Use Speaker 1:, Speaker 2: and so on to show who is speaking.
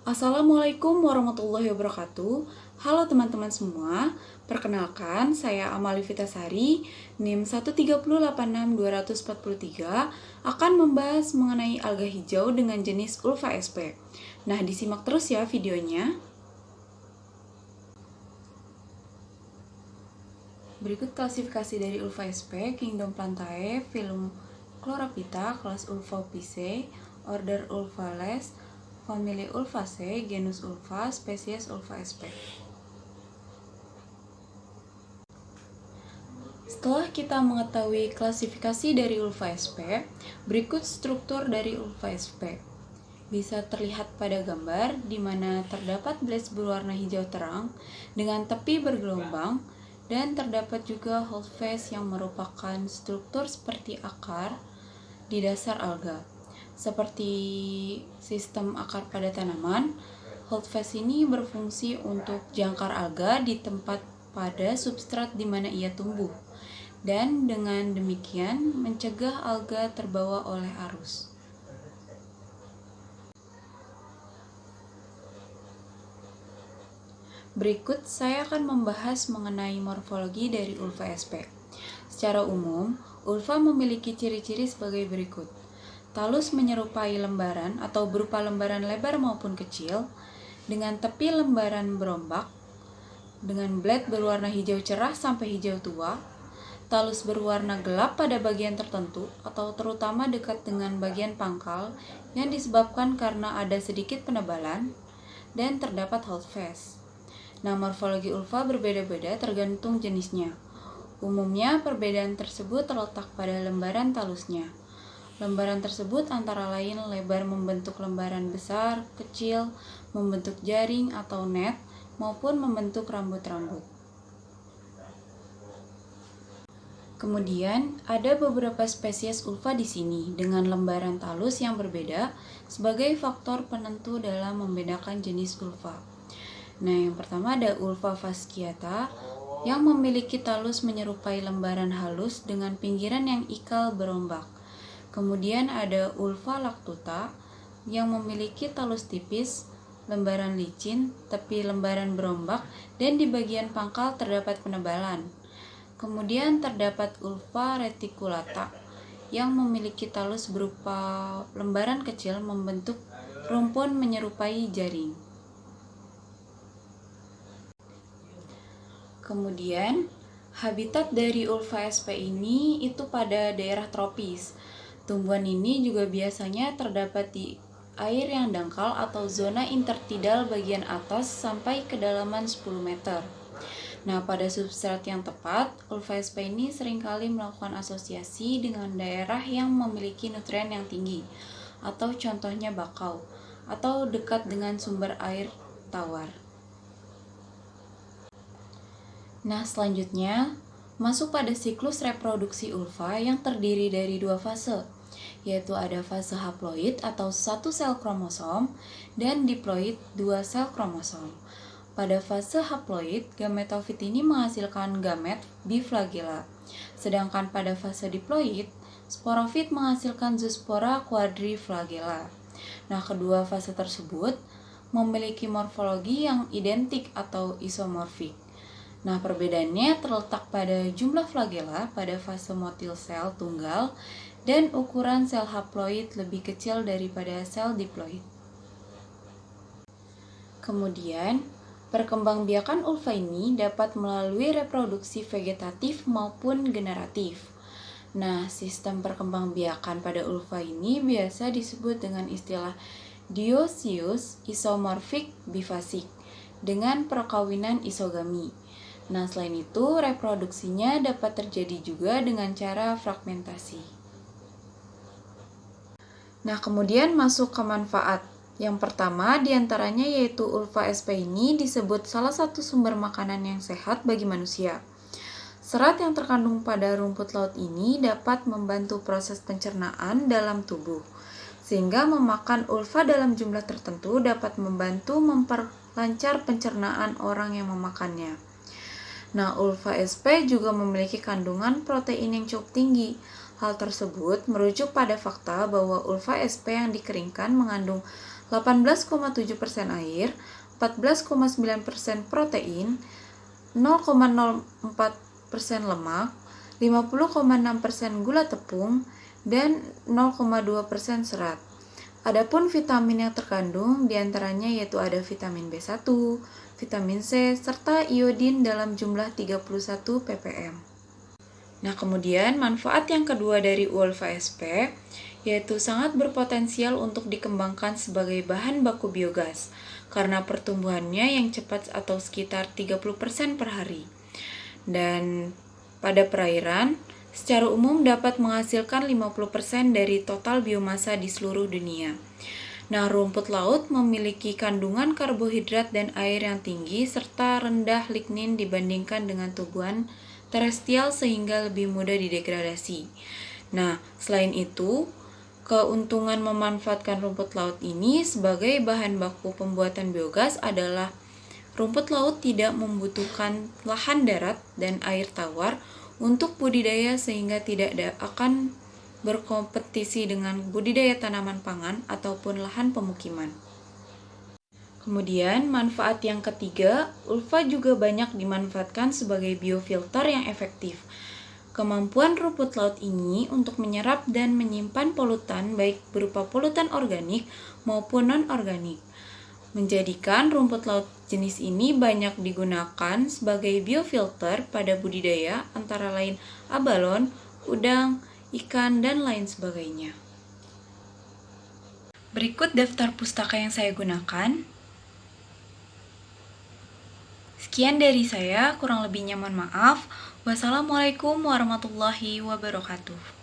Speaker 1: Assalamualaikum warahmatullahi wabarakatuh. Halo teman-teman semua, perkenalkan saya Amali Vitasari, NIM 13086-243 akan membahas mengenai alga hijau dengan jenis Ulva sp. Nah, disimak terus ya videonya. Berikut klasifikasi dari Ulva sp, Kingdom Plantae, Phylum Chlorophyta, kelas Ulvopiceae, order Ulvales, famili Ulvaceae, genus Ulva, spesies Ulva sp. Setelah kita mengetahui klasifikasi dari Ulva sp, berikut struktur dari Ulva sp. Bisa terlihat pada gambar di mana terdapat blades berwarna hijau terang dengan tepi bergelombang, dan terdapat juga holdfast yang merupakan struktur seperti akar di dasar alga. Seperti sistem akar pada tanaman, holdfast ini berfungsi untuk jangkar alga di tempat pada substrat di mana ia tumbuh, dan dengan demikian mencegah alga terbawa oleh arus. Berikut saya akan membahas mengenai morfologi dari Ulva sp. Secara umum, Ulva memiliki ciri-ciri sebagai berikut. Talus menyerupai lembaran atau berupa lembaran lebar maupun kecil, dengan tepi lembaran berombak, dengan blade berwarna hijau cerah sampai hijau tua, talus berwarna gelap pada bagian tertentu atau terutama dekat dengan bagian pangkal yang disebabkan karena ada sedikit penebalan, dan terdapat holdfast. Nah, morfologi ulva berbeda-beda tergantung jenisnya. Umumnya, perbedaan tersebut terletak pada lembaran talusnya. Lembaran tersebut antara lain lebar membentuk lembaran besar, kecil, membentuk jaring atau net, maupun membentuk rambut-rambut. Kemudian, ada beberapa spesies ulva di sini dengan lembaran talus yang berbeda sebagai faktor penentu dalam membedakan jenis ulva. Nah, yang pertama ada Ulva fasciata yang memiliki talus menyerupai lembaran halus dengan pinggiran yang ikal berombak. Kemudian ada Ulva lactuta yang memiliki talus tipis, lembaran licin, tepi lembaran berombak, dan di bagian pangkal terdapat penebalan. Kemudian terdapat Ulva reticulata yang memiliki talus berupa lembaran kecil membentuk rumpun menyerupai jaring. Kemudian, habitat dari Ulva sp ini itu pada daerah tropis. Tumbuhan ini juga biasanya terdapat di air yang dangkal atau zona intertidal bagian atas sampai kedalaman 10 meter. Nah, pada substrat yang tepat, Ulva sp ini seringkali melakukan asosiasi dengan daerah yang memiliki nutrien yang tinggi, atau contohnya bakau, atau dekat dengan sumber air tawar. Nah, selanjutnya masuk pada siklus reproduksi ulva yang terdiri dari dua fase, yaitu ada fase haploid atau satu sel kromosom dan diploid dua sel kromosom. Pada fase haploid, gametofit ini menghasilkan gamet biflagella, sedangkan pada fase diploid, sporofit menghasilkan zoospora quadriflagella. Nah, kedua fase tersebut memiliki morfologi yang identik atau isomorfik. Nah, perbedaannya terletak pada jumlah flagella pada fase motil sel tunggal dan ukuran sel haploid lebih kecil daripada sel diploid. Kemudian, perkembangbiakan ulva ini dapat melalui reproduksi vegetatif maupun generatif. Nah, sistem perkembangbiakan pada ulva ini biasa disebut dengan istilah dioecious isomorphic bifasik dengan perkawinan isogami. Nah, selain itu, reproduksinya dapat terjadi juga dengan cara fragmentasi. Nah, kemudian masuk ke manfaat. Yang pertama diantaranya yaitu Ulva sp ini disebut salah satu sumber makanan yang sehat bagi manusia. Serat yang terkandung pada rumput laut ini dapat membantu proses pencernaan dalam tubuh, sehingga memakan ulva dalam jumlah tertentu dapat membantu memperlancar pencernaan orang yang memakannya. Nah, Ulva sp juga memiliki kandungan protein yang cukup tinggi. Hal tersebut merujuk pada fakta bahwa Ulva sp yang dikeringkan mengandung 18,7% air, 14,9% protein, 0,04% lemak, 50,6% gula tepung, dan 0,2% serat. Adapun vitamin yang terkandung diantaranya yaitu ada vitamin B1, vitamin C, serta iodin dalam jumlah 31 ppm. Nah, kemudian manfaat yang kedua dari ulfa SP yaitu sangat berpotensial untuk dikembangkan sebagai bahan baku biogas karena pertumbuhannya yang cepat atau sekitar 30% per hari. Dan pada perairan, secara umum dapat menghasilkan 50% dari total biomasa di seluruh dunia. Nah, rumput laut memiliki kandungan karbohidrat dan air yang tinggi serta rendah lignin dibandingkan dengan tumbuhan terestrial sehingga lebih mudah didegradasi. Nah, selain itu, keuntungan memanfaatkan rumput laut ini sebagai bahan baku pembuatan biogas adalah rumput laut tidak membutuhkan lahan darat dan air tawar untuk budidaya sehingga tidak akan berkompetisi dengan budidaya tanaman pangan ataupun lahan pemukiman. Kemudian, manfaat yang ketiga, ulfa juga banyak dimanfaatkan sebagai biofilter yang efektif. Kemampuan rumput laut ini untuk menyerap dan menyimpan polutan baik berupa polutan organik maupun non-organik, menjadikan rumput laut jenis ini banyak digunakan sebagai biofilter pada budidaya antara lain abalon, udang, ikan, dan lain sebagainya. Berikut daftar pustaka yang saya gunakan. Sekian dari saya, kurang lebihnya mohon maaf. Wassalamualaikum warahmatullahi wabarakatuh.